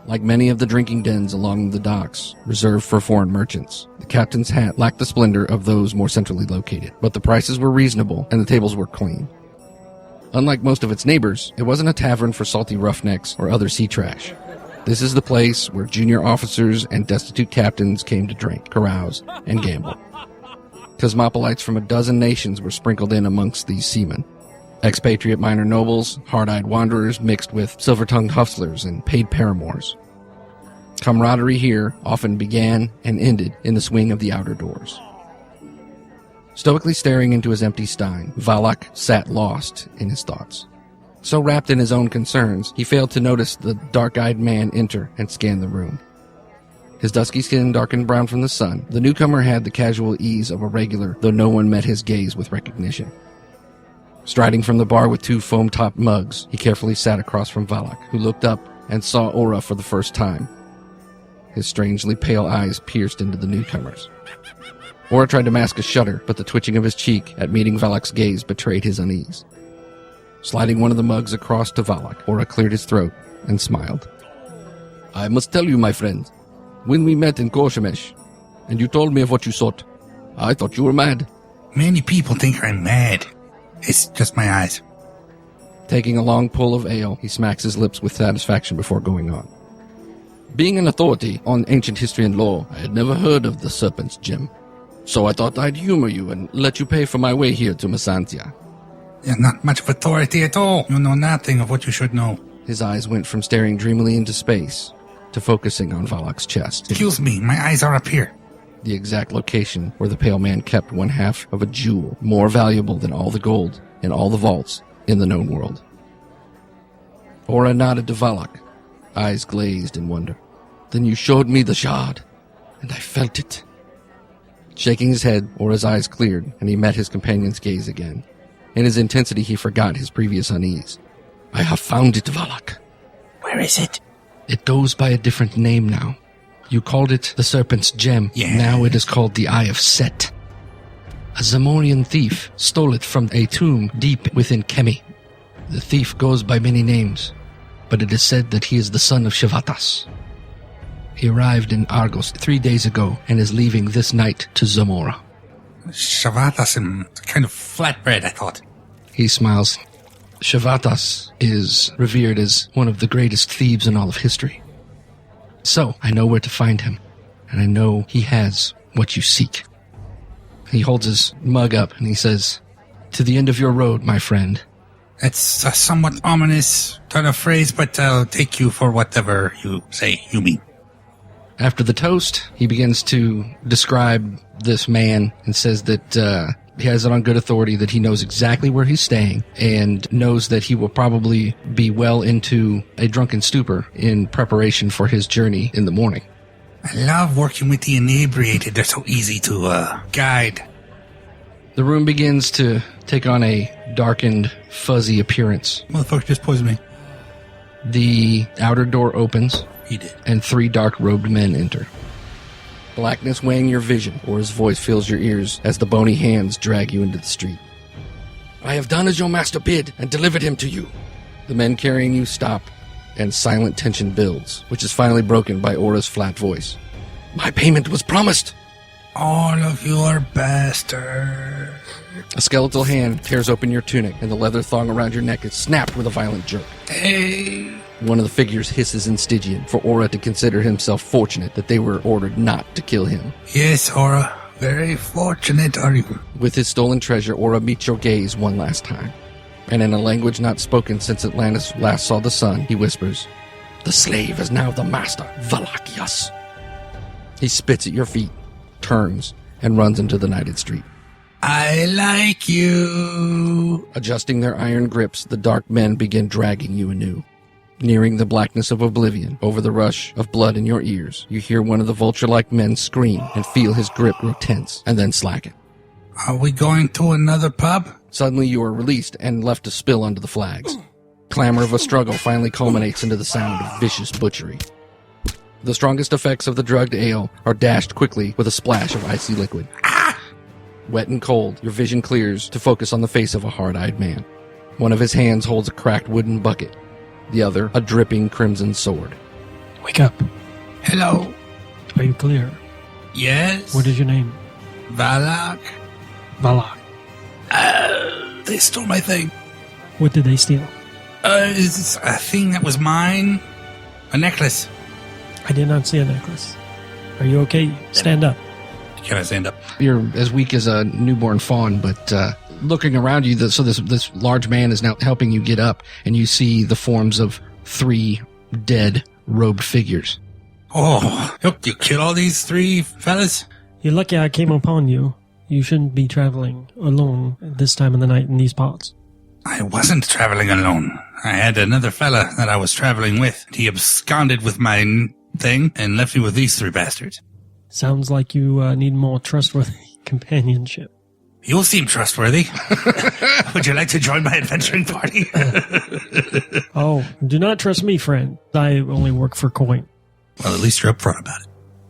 Like many of the drinking dens along the docks, reserved for foreign merchants, the captain's hat lacked the splendor of those more centrally located, but the prices were reasonable and the tables were clean. Unlike most of its neighbors, it wasn't a tavern for salty roughnecks or other sea trash. This is the place where junior officers and destitute captains came to drink, carouse, and gamble. Cosmopolites from a dozen nations were sprinkled in amongst these seamen. Expatriate minor nobles, hard-eyed wanderers mixed with silver-tongued hustlers and paid paramours. Camaraderie here often began and ended in the swing of the outer doors. Stoically staring into his empty stein, Valak sat lost in his thoughts. So wrapped in his own concerns, he failed to notice the dark-eyed man enter and scan the room. His dusky skin darkened brown from the sun, the newcomer had the casual ease of a regular, though no one met his gaze with recognition. Striding from the bar with 2 foam-topped mugs, he carefully sat across from Valak, who looked up and saw Aura for the first time. His strangely pale eyes pierced into the newcomer's. Aura tried to mask a shudder, but the twitching of his cheek at meeting Valak's gaze betrayed his unease. Sliding one of the mugs across to Valak, Aura cleared his throat and smiled. "I must tell you, my friend, when we met in Korshemesh, and you told me of what you sought, I thought you were mad." Many people think I'm mad. It's just my eyes. Taking a long pull of ale, he smacks his lips with satisfaction before going on. "Being an authority on ancient history and law, I had never heard of the Serpent's Gem. So I thought I'd humor you and let you pay for my way here to Masantia." You're not much of authority at all. You know nothing of what you should know. His eyes went from staring dreamily into space to focusing on Valak's chest. Excuse me, my eyes are up here. The exact location where the pale man kept one half of a jewel more valuable than all the gold in all the vaults in the known world. Aura nodded to Valak, eyes glazed in wonder. "Then you showed me the shard, and I felt it." Shaking his head, Aura's eyes cleared, and he met his companion's gaze again. In his intensity, he forgot his previous unease. "I have found it, Valak." Where is it? "It goes by a different name now. You called it the Serpent's Gem. Yeah. Now it is called the Eye of Set. A Zamorian thief stole it from a tomb deep within Kemi. The thief goes by many names, but it is said that he is the son of Shavatas. He arrived in Argos 3 days ago and is leaving this night to Zamora." Shavatas and kind of flatbread, I thought. He smiles. "Shavatas is revered as one of the greatest thieves in all of history. So, I know where to find him, and I know he has what you seek." He holds his mug up and he says, "To the end of your road, my friend." It's a somewhat ominous turn of phrase, but I'll take you for whatever you say you mean. After the toast, he begins to describe this man and says that he has it on good authority that he knows exactly where he's staying and knows that he will probably be well into a drunken stupor in preparation for his journey in the morning. I love working with the inebriated. They're so easy to guide. The room begins to take on a darkened, fuzzy appearance. Motherfucker just poisoned me. The outer door opens. He did. And 3 dark-robed men enter. Blackness weighing your vision, or his voice fills your ears as the bony hands drag you into the street. "I have done as your master bid and delivered him to you." The men carrying you stop, and silent tension builds, which is finally broken by Aura's flat voice. "My payment was promised." All of you are bastards. A skeletal hand tears open your tunic, and the leather thong around your neck is snapped with a violent jerk. Hey. One of the figures hisses in Stygian for Aura to consider himself fortunate that they were ordered not to kill him. Yes, Aura. Very fortunate are you. With his stolen treasure, Aura meets your gaze one last time. And in a language not spoken since Atlantis last saw the sun, he whispers, "The slave is now the master, Valakias." He spits at your feet, turns, and runs into the nighted street. I like you. Adjusting their iron grips, the dark men begin dragging you anew. Nearing the blackness of oblivion, over the rush of blood in your ears, you hear one of the vulture-like men scream and feel his grip grow tense, and then slacken. Are we going to another pub? Suddenly you are released and left to spill onto the flags. Clamor of a struggle finally culminates into the sound of vicious butchery. The strongest effects of the drugged ale are dashed quickly with a splash of icy liquid. Wet and cold, your vision clears to focus on the face of a hard-eyed man. One of his hands holds a cracked wooden bucket, the other a dripping crimson sword. Wake up. Hello. Are you clear? Yes? What is your name? Valak? Valak. They stole my thing. What did they steal? It's a thing that was mine. A necklace. I did not see a necklace. Are you okay? Stand up. Can I stand up? You're as weak as a newborn fawn, but looking around you, so this large man is now helping you get up, and you see the forms of 3 dead, robed figures. Oh, you killed all these 3 fellas? You're lucky I came upon you. You shouldn't be traveling alone at this time of the night in these parts. I wasn't traveling alone. I had another fella that I was traveling with. He absconded with my thing and left me with these 3 bastards. Sounds like you need more trustworthy companionship. You seem trustworthy. Would you like to join my adventuring party? Oh, do not trust me, friend. I only work for coin. Well, at least you're upfront about it.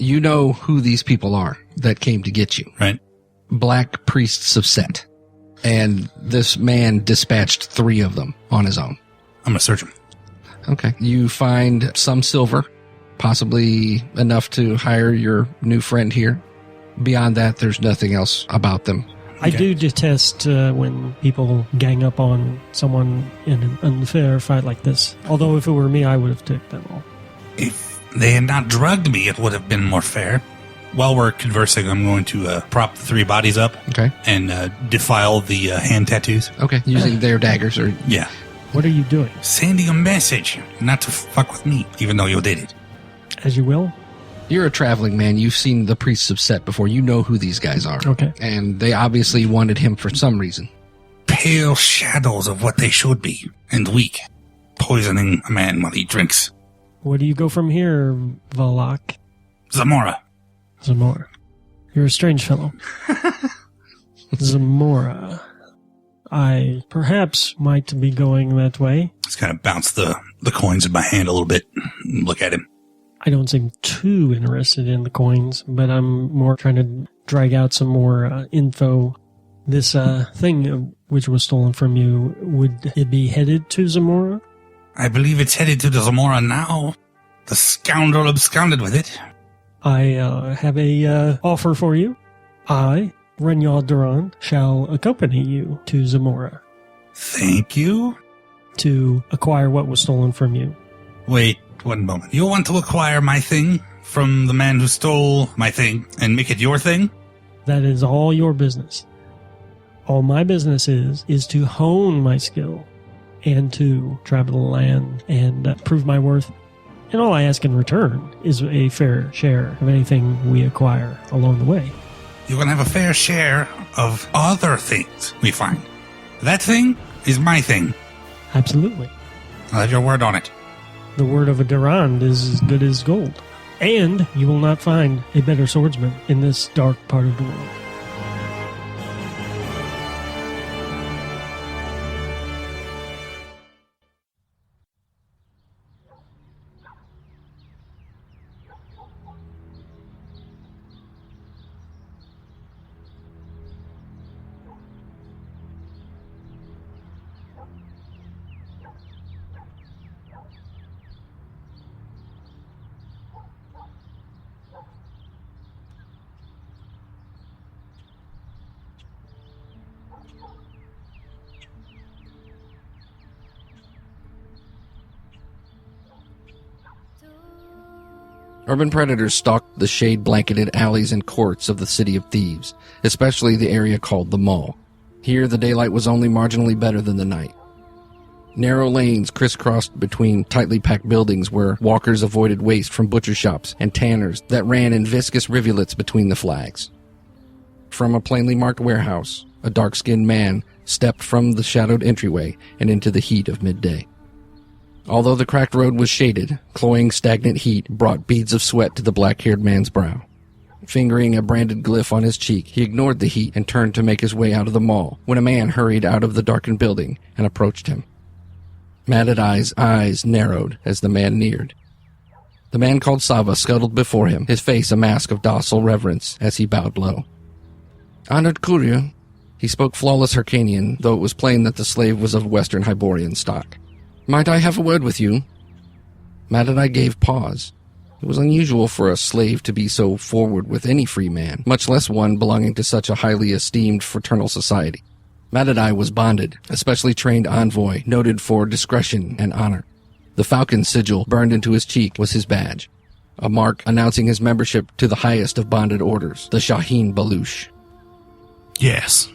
You know who these people are that came to get you. Right. Black priests of Set. And this man dispatched 3 of them on his own. I'm going to search him. Okay. You find some silver, possibly enough to hire your new friend here. Beyond that, there's nothing else about them. I do detest when people gang up on someone in an unfair fight like this. Although if it were me, I would have taken them all. If they had not drugged me, it would have been more fair. While we're conversing, I'm going to prop the 3 bodies up. Okay. And defile the hand tattoos. Okay. Using their daggers or... Yeah. What are you doing? Sending a message not to fuck with me, even though you did it. As you will. You're a traveling man. You've seen the priests of Set before. You know who these guys are. Okay. And they obviously wanted him for some reason. Pale shadows of what they should be, and weak. Poisoning a man while he drinks. Where do you go from here, Valak? Zamora. Zamora. You're a strange fellow. Zamora. I perhaps might be going that way. Just kind of bounce the coins in my hand a little bit and look at him. I don't seem too interested in the coins, but I'm more trying to drag out some more info. This thing which was stolen from you, would it be headed to Zamora? I believe it's headed to the Zamora now. The scoundrel absconded with it. I have a offer for you. I, Renyal Duran, shall accompany you to Zamora. Thank you. To acquire what was stolen from you. Wait 1 moment. You want to acquire my thing from the man who stole my thing and make it your thing? That is all your business. All my business is to hone my skill and to travel the land and prove my worth. And all I ask in return is a fair share of anything we acquire along the way. You're going to have a fair share of other things we find. That thing is my thing. Absolutely. I'll have your word on it. The word of a Durand is as good as gold. And you will not find a better swordsman in this dark part of the world. Urban predators stalked the shade-blanketed alleys and courts of the City of Thieves, especially the area called the Mall. Here, the daylight was only marginally better than the night. Narrow lanes crisscrossed between tightly packed buildings where walkers avoided waste from butcher shops and tanners that ran in viscous rivulets between the flags. From a plainly marked warehouse, a dark-skinned man stepped from the shadowed entryway and into the heat of midday. Although the cracked road was shaded, cloying stagnant heat brought beads of sweat to the black-haired man's brow. Fingering a branded glyph on his cheek, he ignored the heat and turned to make his way out of the mall when a man hurried out of the darkened building and approached him. Madadai's eyes narrowed as the man neared. The man called Sava scuttled before him, his face a mask of docile reverence as he bowed low. Honored courier, he spoke flawless Hyrcanian, though it was plain that the slave was of Western Hyborian stock. Might I have a word with you? Madadai gave pause, It was unusual for a slave to be so forward with any free man, much less one belonging to such a highly esteemed fraternal society. Madadai was bonded, a specially trained envoy, noted for discretion and honor. The falcon sigil burned into his cheek was his badge, a mark announcing his membership to the highest of bonded orders, the Shaheen Baluch. Yes.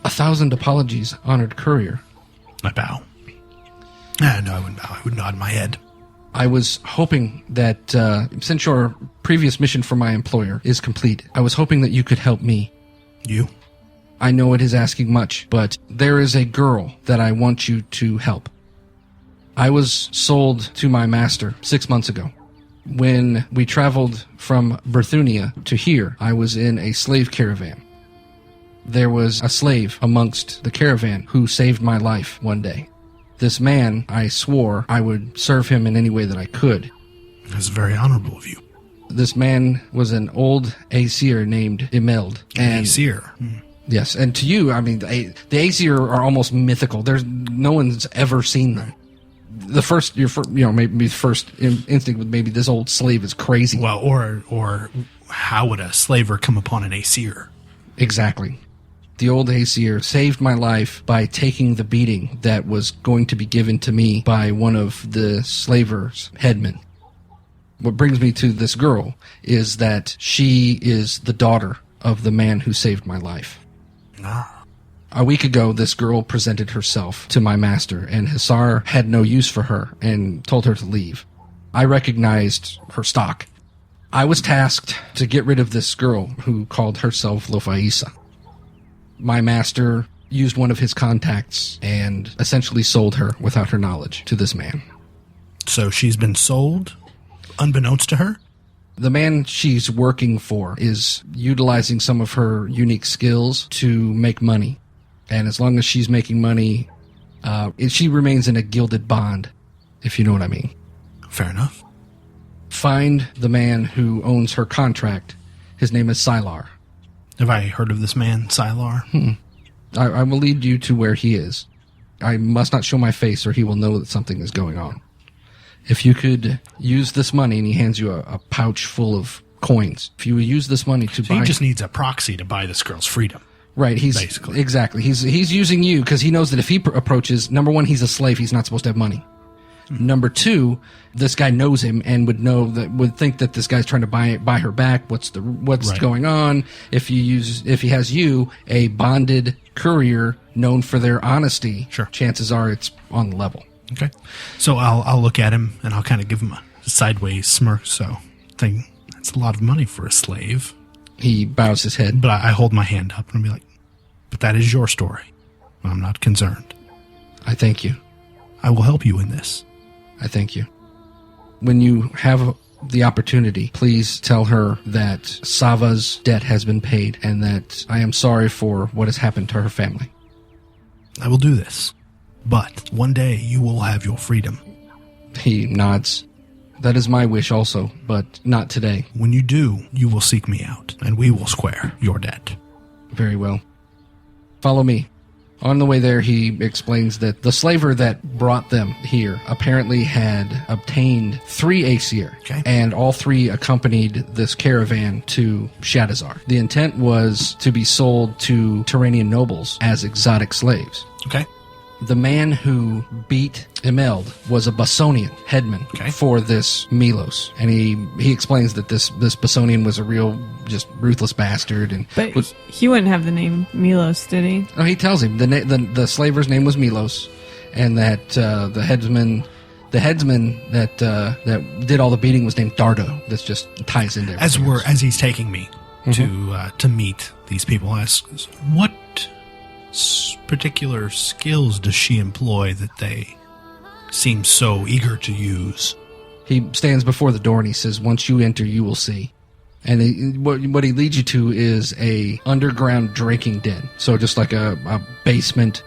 1,000 apologies, honored courier. I bow. No, I wouldn't bow. I would nod my head. I was hoping that, since your previous mission for my employer is complete, I was hoping that you could help me. You? I know it is asking much, but there is a girl that I want you to help. I was sold to my master 6 months ago. When we traveled from Berthunia to here, I was in a slave caravan. There was a slave amongst the caravan who saved my life one day. This man, I swore I would serve him in any way that I could. That's very honorable of you. This man was an old Aesir named Imelda. Aesir? Yes, and to you, I mean, the Aesir are almost mythical. No one's ever seen them. Maybe first instinct with maybe this old slave is crazy. Well, or how would a slaver come upon an Aesir? Exactly. The old Aesir saved my life by taking the beating that was going to be given to me by one of the slavers' headmen. What brings me to this girl is that she is the daughter of the man who saved my life. Ah. A week ago, this girl presented herself to my master, and Hussar had no use for her and told her to leave. I recognized her stock. I was tasked to get rid of this girl who called herself Lofaisa. My master used one of his contacts and essentially sold her without her knowledge to this man. So she's been sold, unbeknownst to her? The man she's working for is utilizing some of her unique skills to make money. And as long as she's making money, she remains in a gilded bond, if you know what I mean. Fair enough. Find the man who owns her contract. His name is Sylar. Have I heard of this man, Sylar? I will lead you to where he is. I must not show my face or he will know that something is going on. If you could use this money, and he hands you a pouch full of coins. If you would use this money to buy... He just needs a proxy to buy this girl's freedom. Right, basically. Exactly. He's using you because he knows that if he approaches, number one, he's a slave. He's not supposed to have money. Number two, this guy knows him and would think that this guy's trying to buy her back. What's right. going on? If he has you, a bonded courier known for their honesty, sure. Chances are it's on the level. Okay, so I'll look at him and I'll kind of give him a sideways smirk. So, think that's a lot of money for a slave. He bows his head, but I hold my hand up and I'll be like, "But that is your story. I'm not concerned. I thank you. I will help you in this." I thank you. When you have the opportunity, please tell her that Sava's debt has been paid and that I am sorry for what has happened to her family. I will do this, but one day you will have your freedom. He nods. That is my wish also, but not today. When you do, you will seek me out, and we will square your debt. Very well. Follow me. On the way there, he explains that the slaver that brought them here apparently had obtained 3 Aesir, and all 3 accompanied this caravan to Shadazar. The intent was to be sold to Turanian nobles as exotic slaves. Okay. The man who beat Imelda was a Basonian headman for this Milos. And he explains that this Basonian was a real, just ruthless bastard. But he wouldn't have the name Milos, did he? No, he tells him the slaver's name was Milos, and that the headsman that did all the beating was named Dardo. This just ties into everything as he's taking me to meet these people. Asks, what particular skills does she employ that they seem so eager to use? He stands before the door and he says, "Once you enter, you will see." And what he leads you to is a underground drinking den. So just like a basement